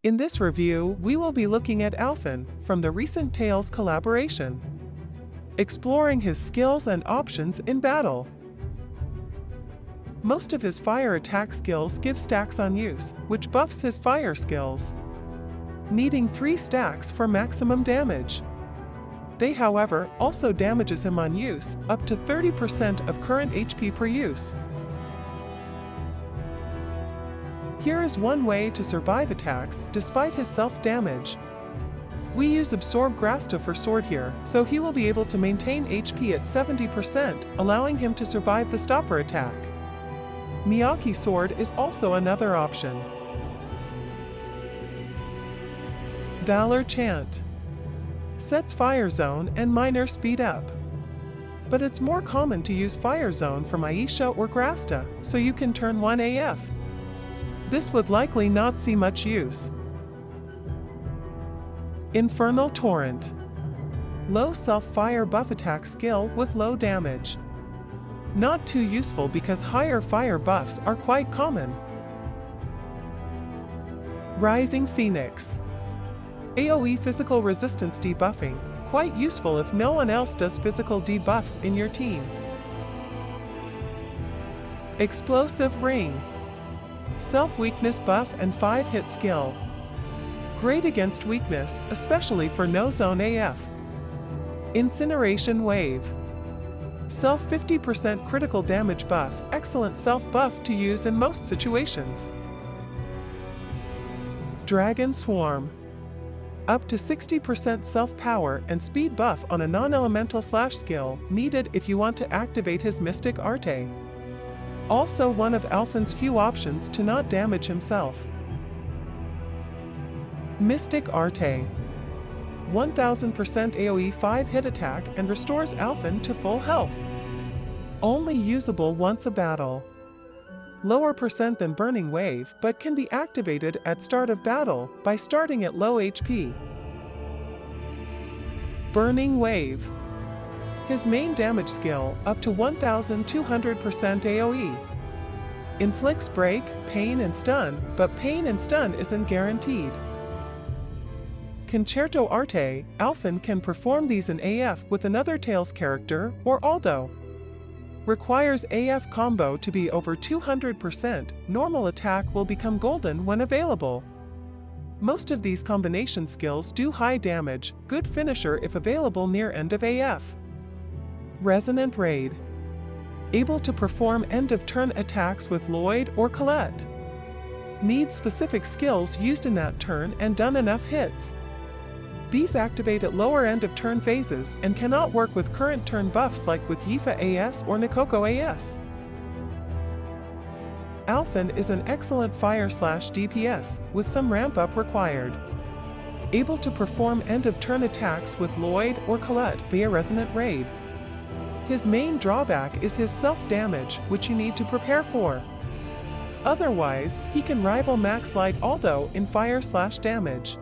In this review, we will be looking at Alphen from the recent Tales collaboration, exploring his skills and options in battle. Most of his fire attack skills give stacks on use, which buffs his fire skills, needing 3 stacks for maximum damage. They, however, also damages him on use, up to 30% of current HP per use. Here is one way to survive attacks despite his self-damage. We use Absorb Grasta for sword here, so he will be able to maintain HP at 70%, allowing him to survive the stopper attack. Miyake sword is also another option. Valor Chant sets Fire Zone and Minor speed up. But it's more common to use Fire Zone from Aisha or Grasta, so you can turn 1 AF. This would likely not see much use. Infernal Torrent. Low self-fire buff attack skill with low damage. Not too useful because higher fire buffs are quite common. Rising Phoenix. AoE physical resistance debuffing, quite useful if no one else does physical debuffs in your team. Explosive Ring. Self-weakness buff and 5-hit skill. Great against weakness, especially for no-zone AF. Incineration Wave. Self 50% critical damage buff, excellent self-buff to use in most situations. Dragon Swarm. Up to 60% self-power and speed buff on a non-elemental slash skill, needed if you want to activate his Mystic Arte. Also one of Alphen's few options to not damage himself. Mystic Arte. 1000% AoE 5-hit attack and restores Alphen to full health. Only usable once a battle. Lower percent than Burning Wave, but can be activated at start of battle by starting at low HP. Burning Wave. His main damage skill, up to 1200% AoE. Inflicts break, pain and stun, but pain and stun isn't guaranteed. Concerto Arte, Alphen can perform these in AF with another Tales character, or Aldo. Requires AF combo to be over 200%, normal attack will become golden when available. Most of these combination skills do high damage, good finisher if available near end of AF. Resonant Raid. Able to perform end-of-turn attacks with Lloyd or Colette. Needs specific skills used in that turn and done enough hits. These activate at lower end of turn phases and cannot work with current turn buffs like with Yifa AS or Nikoko AS. Alphen is an excellent fire/DPS, with some ramp up required. Able to perform end of turn attacks with Lloyd or Colette via Resonant Raid. His main drawback is his self-damage, which you need to prepare for. Otherwise, he can rival Max Light Aldo in fire/damage.